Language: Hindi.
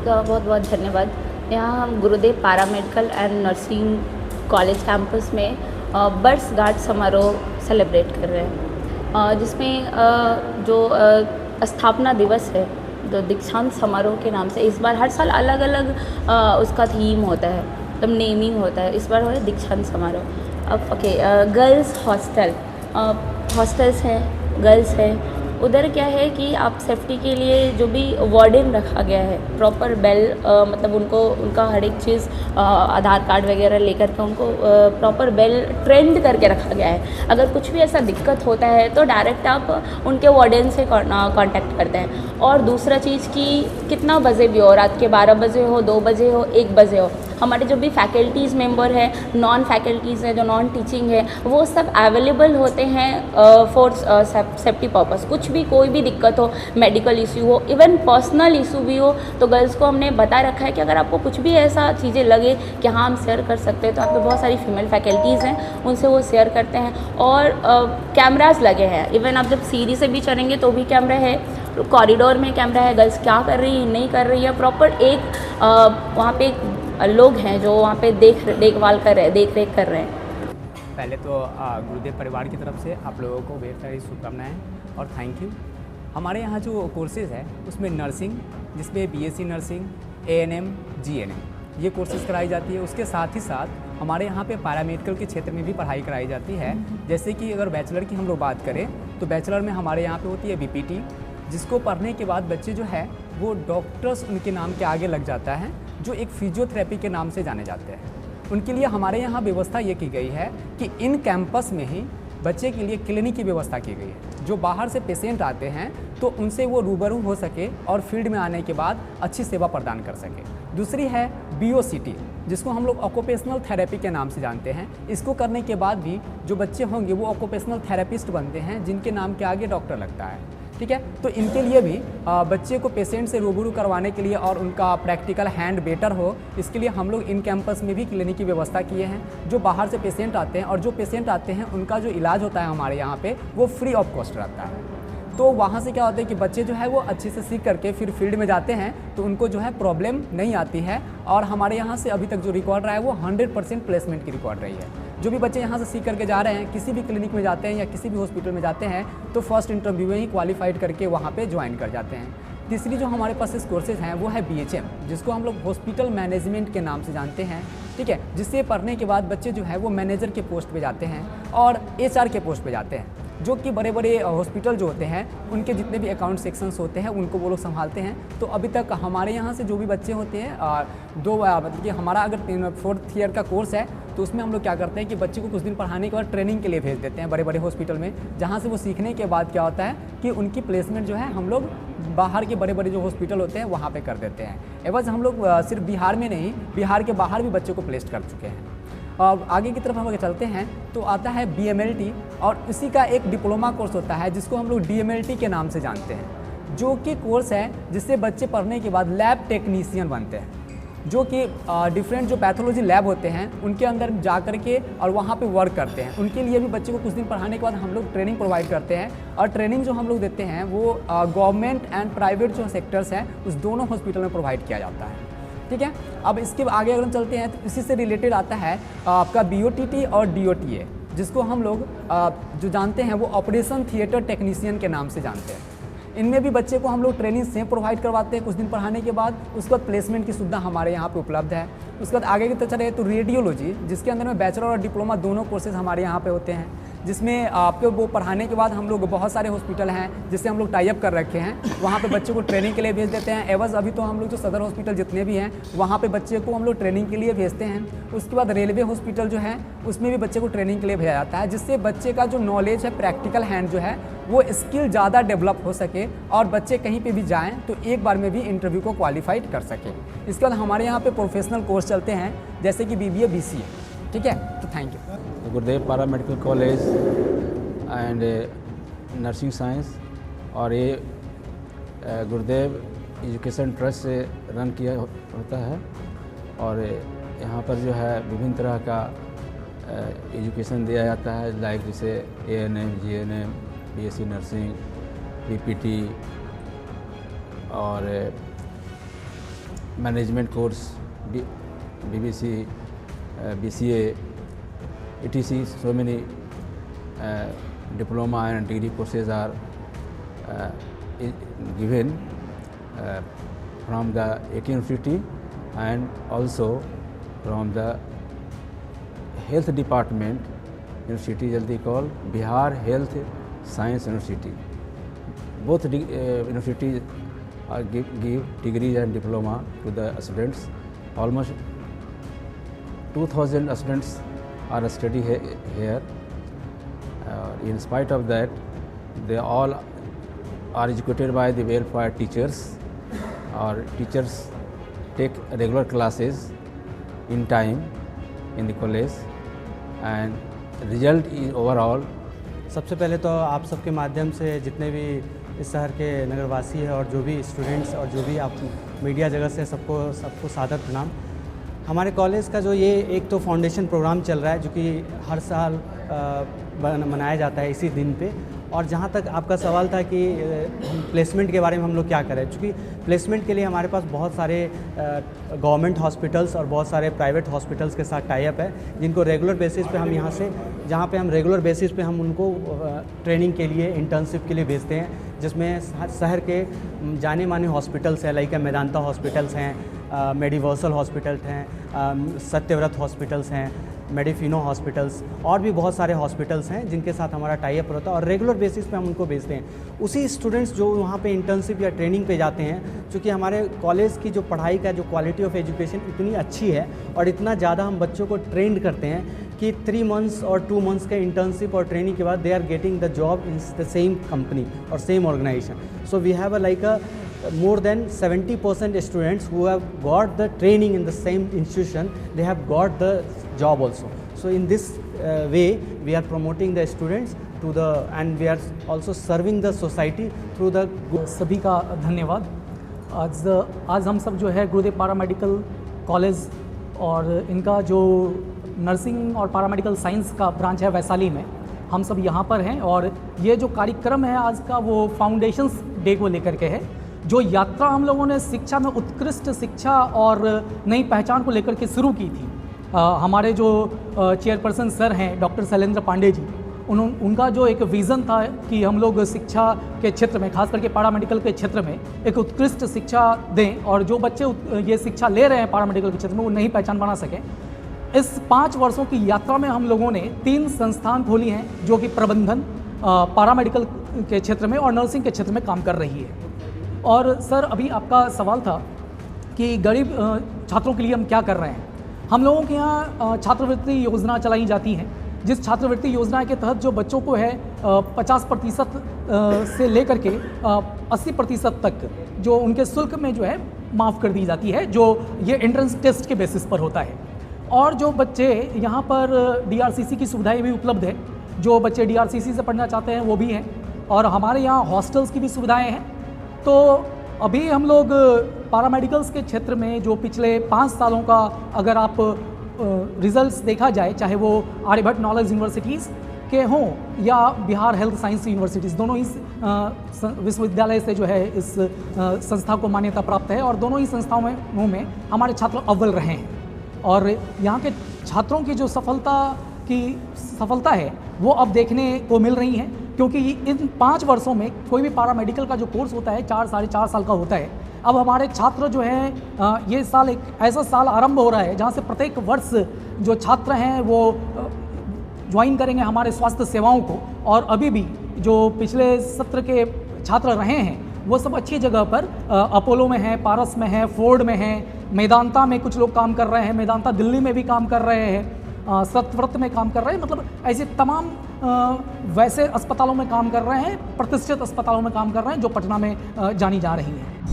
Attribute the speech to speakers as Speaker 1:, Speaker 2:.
Speaker 1: का बहुत बहुत धन्यवाद। यहाँ हम गुरुदेव paramedical and nursing college campus में बरसगांठ समारोह सेलिब्रेट कर रहे हैं, जिसमें जो स्थापना दिवस है, जो दीक्षांत समारोह के नाम से इस बार हर साल अलग अलग उसका थीम होता है, मतलब नेमिंग होता है। इस बार हो है दीक्षांत समारोह। अब ओके, गर्ल्स हॉस्टल्स हैं, गर्ल्स हैं, उधर क्या है कि आप सेफ्टी के लिए जो भी वार्डन रखा गया है, प्रॉपर बेल, मतलब उनको उनका हर एक चीज़ आधार कार्ड वगैरह लेकर के उनको प्रॉपर बेल ट्रेंड करके रखा गया है। अगर कुछ भी ऐसा दिक्कत होता है तो डायरेक्ट आप उनके वार्डन से कांटेक्ट करते हैं। और दूसरा चीज़ कि कितना बजे भी हो, रात के 12 बजे हो, 2 बजे हो, 1 बजे हो, हमारे जो भी फैकल्टीज़ मेंबर हैं, नॉन फैकल्टीज़ हैं, जो नॉन टीचिंग है, वो सब अवेलेबल होते हैं फॉर सेफ्टी पर्पस। कुछ भी कोई भी दिक्कत हो, मेडिकल इशू हो, इवन पर्सनल इशू भी हो, तो गर्ल्स को हमने बता रखा है कि अगर आपको कुछ भी ऐसा चीज़ें लगे कि हाँ हम शेयर कर सकते हैं, तो यहाँ पे बहुत सारी फीमेल फैकल्टीज़ हैं, उनसे वो शेयर करते हैं। और कैमराज लगे हैं, इवन आप जब सीढ़ी से भी चढ़ेंगे तो भी कैमरा है, कॉरिडोर में कैमरा है, गर्ल्स क्या कर रही है नहीं कर रही है, प्रॉपर एक वहाँ पे लोग हैं जो वहाँ पे देखभाल कर रहे हैं, देख रेख कर रहे हैं।
Speaker 2: पहले तो गुरुदेव परिवार की तरफ से आप लोगों को ढेर सारी शुभकामनाएँ और थैंक यू। हमारे यहाँ जो कोर्सेज़ है उसमें नर्सिंग, जिसमें बीएससी नर्सिंग, एएनएम, जीएनएम ये कोर्सेज़ कराई जाती है। उसके साथ ही साथ हमारे यहाँ पे पैरामेडिकल के क्षेत्र में भी पढ़ाई कराई जाती है। जैसे कि अगर बैचलर की हम लोग बात करें तो बैचलर में हमारे यहाँ पे होती है बीपीटी, जिसको पढ़ने के बाद बच्चे जो है वो डॉक्टर्स उनके नाम के आगे लग जाता है, जो एक फिजियोथेरेपी के नाम से जाने जाते हैं। उनके लिए हमारे यहाँ व्यवस्था ये की गई है कि इन कैंपस में ही बच्चे के लिए क्लिनिक की व्यवस्था की गई है। जो बाहर से पेशेंट आते हैं तो उनसे वो रूबरू हो सके और फील्ड में आने के बाद अच्छी सेवा प्रदान कर सके। दूसरी है बीओसीटी, जिसको हम लोग ऑक्यूपेशनल थेरेपी के नाम से जानते हैं। इसको करने के बाद भी जो बच्चे होंगे वो ऑक्यूपेशनल थेरेपिस्ट बनते हैं, जिनके नाम के आगे डॉक्टर लगता है। ठीक है, तो इनके लिए भी बच्चे को पेशेंट से रूबरू करवाने के लिए और उनका प्रैक्टिकल हैंड बेटर हो, इसके लिए हम लोग इन कैंपस में भी क्लिनिक की व्यवस्था किए हैं। जो बाहर से पेशेंट आते हैं और जो पेशेंट आते हैं उनका जो इलाज होता है हमारे यहाँ पे वो फ्री ऑफ कॉस्ट रहता है। तो वहाँ से क्या होता है कि बच्चे जो है वो अच्छे से सीख करके फिर फील्ड में जाते हैं तो उनको जो है प्रॉब्लम नहीं आती है। और हमारे यहाँ से अभी तक जो रिकॉर्ड रहा है वो 100% प्लेसमेंट की रिकॉर्ड रही है। जो भी बच्चे यहाँ से सीख करके जा रहे हैं, किसी भी क्लिनिक में जाते हैं या किसी भी हॉस्पिटल में जाते हैं तो फर्स्ट इंटरव्यू में ही क्वालिफाइड करके वहाँ पे ज्वाइन कर जाते हैं। तीसरी जो हमारे पास इस कोर्सेज हैं वो है बीएचएम, जिसको हम लोग हॉस्पिटल मैनेजमेंट के नाम से जानते हैं। ठीक है, जिससे पढ़ने के बाद बच्चे जो है वो मैनेजर के पोस्ट पे जाते हैं और एचआर के पोस्ट पे जाते हैं, जो कि बड़े बड़े हॉस्पिटल जो होते हैं उनके जितने भी अकाउंट सेक्शंस होते हैं उनको वो लोग संभालते हैं। तो अभी तक हमारे यहाँ से जो भी बच्चे होते हैं मतलब कि हमारा अगर 4th ईयर का कोर्स है तो उसमें हम लोग क्या करते हैं कि बच्चे को कुछ दिन पढ़ाने के बाद ट्रेनिंग के लिए भेज देते हैं बड़े बड़े हॉस्पिटल में, जहाँ से वो सीखने के बाद क्या होता है कि उनकी प्लेसमेंट जो है हम लोग बाहर के बड़े बड़े जो हॉस्पिटल होते हैं वहाँ पे कर देते हैं। एवज हम लोग सिर्फ बिहार में नहीं, बिहार के बाहर भी बच्चों को प्लेस कर चुके हैं। और आगे की तरफ हम अगर चलते हैं तो आता है बीएमएलटी, और इसी का एक डिप्लोमा कोर्स होता है जिसको हम लोग डीएमएलटी के नाम से जानते हैं, जो कि कोर्स है जिससे बच्चे पढ़ने के बाद लैब टेक्नीशियन बनते हैं, जो कि डिफरेंट जो पैथोलॉजी लैब होते हैं उनके अंदर जा कर के और वहाँ पे वर्क करते हैं। उनके लिए भी बच्चे को कुछ दिन पढ़ाने के बाद हम लोग ट्रेनिंग प्रोवाइड करते हैं। और ट्रेनिंग जो हम लोग देते हैं वो गवर्नमेंट एंड प्राइवेट जो सेक्टर्स हैं उस दोनों हॉस्पिटल में प्रोवाइड किया जाता है। ठीक है, अब इसके आगे अगर हम चलते हैं तो इसी से रिलेटेड आता है आपका बीओटीटी और डीओटीए, जिसको हम लोग जो जानते हैं वो ऑपरेशन थिएटर टेक्नीशियन के नाम से जानते हैं। इनमें भी बच्चे को हम लोग ट्रेनिंग सेम प्रोवाइड करवाते हैं कुछ दिन पढ़ाने के बाद। उसके बाद प्लेसमेंट की सुविधा हमारे यहाँ पे उपलब्ध है। उसके बाद आगे की तरफ चले तो रेडियोलॉजी, जिसके अंदर में बैचलर और डिप्लोमा दोनों कोर्सेज हमारे यहाँ पे होते हैं, जिसमें आपको वो पढ़ाने के बाद हम लोग बहुत सारे हॉस्पिटल हैं जिससे हम लोग टाई अप कर रखे हैं, वहाँ पे बच्चे को ट्रेनिंग के लिए भेज देते हैं। एवज अभी तो हम लोग जो सदर हॉस्पिटल जितने भी हैं वहाँ पे बच्चे को हम लोग ट्रेनिंग के लिए भेजते हैं। उसके बाद रेलवे हॉस्पिटल जो है उसमें भी बच्चे को ट्रेनिंग के लिए भेजा जाता है, जिससे बच्चे का जो नॉलेज है, प्रैक्टिकल हैंड जो है वो स्किल ज़्यादा डेवलप हो सके और बच्चे कहीं पे भी जाएं तो एक बार में भी इंटरव्यू को क्वालिफाइड कर सके। इसके बाद हमारे यहाँ पे प्रोफेशनल कोर्स चलते हैं जैसे कि बीबीए, बीसीए। ठीक है, तो thank you.
Speaker 3: Gurudev paramedical college and nursing science और ये गुरुदेव एजुकेशन ट्रस्ट से रन किया होता है। और यहाँ पर जो है विभिन्न तरह का एजुकेशन दिया जाता है, लाइक जैसे ANM, GNM, BSc nursing, BPT और management course, BBC, BCA, etc. So many diploma and degree courses are given from the AK University and also from the health department university jaldi called Bihar Health Science University. Both universities give degrees and diploma to the students. Almost 2,000 students are study here. In spite of that, they all are educated by the welfare teachers. Our teachers take regular classes in time in the college, and result is overall.
Speaker 4: सबसे पहले तो आप सबके माध्यम से जितने भी इस शहर के नगरवासी हैं और जो भी स्टूडेंट्स और जो भी आप मीडिया जगत से सबको सादर प्रणाम। हमारे कॉलेज का जो ये एक तो फाउंडेशन प्रोग्राम चल रहा है जो कि हर साल मनाया जाता है इसी दिन पे। और जहाँ तक आपका सवाल था कि प्लेसमेंट के बारे में हम लोग क्या करें, क्योंकि प्लेसमेंट के लिए हमारे पास बहुत सारे गवर्नमेंट हॉस्पिटल्स और बहुत सारे प्राइवेट हॉस्पिटल्स के साथ टाई अप है, जिनको रेगुलर बेसिस पे हम यहाँ से जहाँ पे हम रेगुलर बेसिस पे हम उनको ट्रेनिंग के लिए इंटर्नशिप के लिए भेजते हैं, जिसमें शहर के जाने माने हॉस्पिटल्स हैं, लाइक मेदांता हॉस्पिटल्स हैं, मेडिवर्सल हॉस्पिटल हैं, सत्यव्रत हॉस्पिटल्स हैं, मेडिफिनो हॉस्पिटल्स और भी बहुत सारे हॉस्पिटल्स हैं जिनके साथ हमारा टाई अप होता है और रेगुलर बेसिस पे हम उनको भेजते हैं। उसी स्टूडेंट्स जो वहाँ पे इंटर्नशिप या ट्रेनिंग पे जाते हैं, क्योंकि हमारे कॉलेज की जो पढ़ाई का जो क्वालिटी ऑफ एजुकेशन इतनी अच्छी है और इतना ज़्यादा हम बच्चों को ट्रेंड करते हैं कि 3 months और 2 months के इंटर्नशिप और ट्रेनिंग के बाद they are getting the job in the same company और same organisation. So we have a more than 70% students who have got the training in the same institution, they have got the job also. So in this way we are promoting the students to the, and we are also serving the society through the
Speaker 5: सभी का धन्यवाद। आज हम सब जो है गुरुदेव पैरामेडिकल कॉलेज और इनका जो नर्सिंग और पैरामेडिकल साइंस का ब्रांच है वैशाली में, हम सब यहाँ पर हैं और ये जो कार्यक्रम है आज का वो फाउंडेशंस डे को लेकर के है। जो यात्रा हम लोगों ने शिक्षा में उत्कृष्ट शिक्षा और नई पहचान को लेकर के शुरू की थी, हमारे जो चेयरपर्सन सर हैं डॉक्टर शैलेंद्र पांडे जी, उनका जो एक विज़न था कि हम लोग शिक्षा के क्षेत्र में, खास करके पैरामेडिकल के क्षेत्र में एक उत्कृष्ट शिक्षा दें और जो बच्चे ये शिक्षा ले रहे हैं पैरामेडिकल के क्षेत्र में वो नई पहचान बना सकें। इस 5 वर्षों की यात्रा में हम लोगों ने 3 संस्थान खोली हैं जो कि प्रबंधन, पैरामेडिकल के क्षेत्र में और नर्सिंग के क्षेत्र में काम कर रही है। और सर अभी आपका सवाल था कि गरीब छात्रों के लिए हम क्या कर रहे हैं। हम लोगों के यहाँ छात्रवृत्ति योजना चलाई जाती है, जिस छात्रवृत्ति योजना के तहत जो बच्चों को है 50% से लेकर के 80% तक जो उनके शुल्क में जो है माफ़ कर दी जाती है, जो ये एंट्रेंस टेस्ट के बेसिस पर होता है। और जो बच्चे यहाँ पर DRCC की सुविधाएँ भी उपलब्ध है, जो बच्चे DRCC से पढ़ना चाहते हैं वो भी हैं और हमारे यहाँ हॉस्टल्स की भी सुविधाएँ हैं। तो अभी हम लोग पैरामेडिकल्स के क्षेत्र में जो पिछले 5 सालों का अगर आप रिजल्ट्स देखा जाए, चाहे वो आर्यभट्ट नॉलेज यूनिवर्सिटीज़ के हों या बिहार हेल्थ साइंस यूनिवर्सिटीज़, दोनों ही विश्वविद्यालय से जो है इस संस्था को मान्यता प्राप्त है और दोनों ही संस्थाओं में हमारे छात्र अव्वल रहे हैं। और यहाँ के छात्रों की जो सफलता है वो अब देखने को मिल रही है, क्योंकि इन 5 वर्षों में कोई भी पैरामेडिकल का जो कोर्स होता है 4 साढ़े 4 साल का होता है। अब हमारे छात्र जो हैं ये साल एक ऐसा साल आरंभ हो रहा है जहाँ से प्रत्येक वर्ष जो छात्र हैं वो ज्वाइन करेंगे हमारे स्वास्थ्य सेवाओं को। और अभी भी जो पिछले सत्र के छात्र रहे हैं वो सब अच्छी जगह पर अपोलो में हैं, पारस में हैं, फोर्ड में हैं, मेदांता में कुछ लोग काम कर रहे हैं, मेदांता दिल्ली में भी काम कर रहे हैं, सत्यव्रत में काम कर रहे हैं, मतलब ऐसे तमाम वैसे अस्पतालों में काम कर रहे हैं, प्रतिष्ठित अस्पतालों में काम कर रहे हैं जो पटना में जानी जा रही हैं।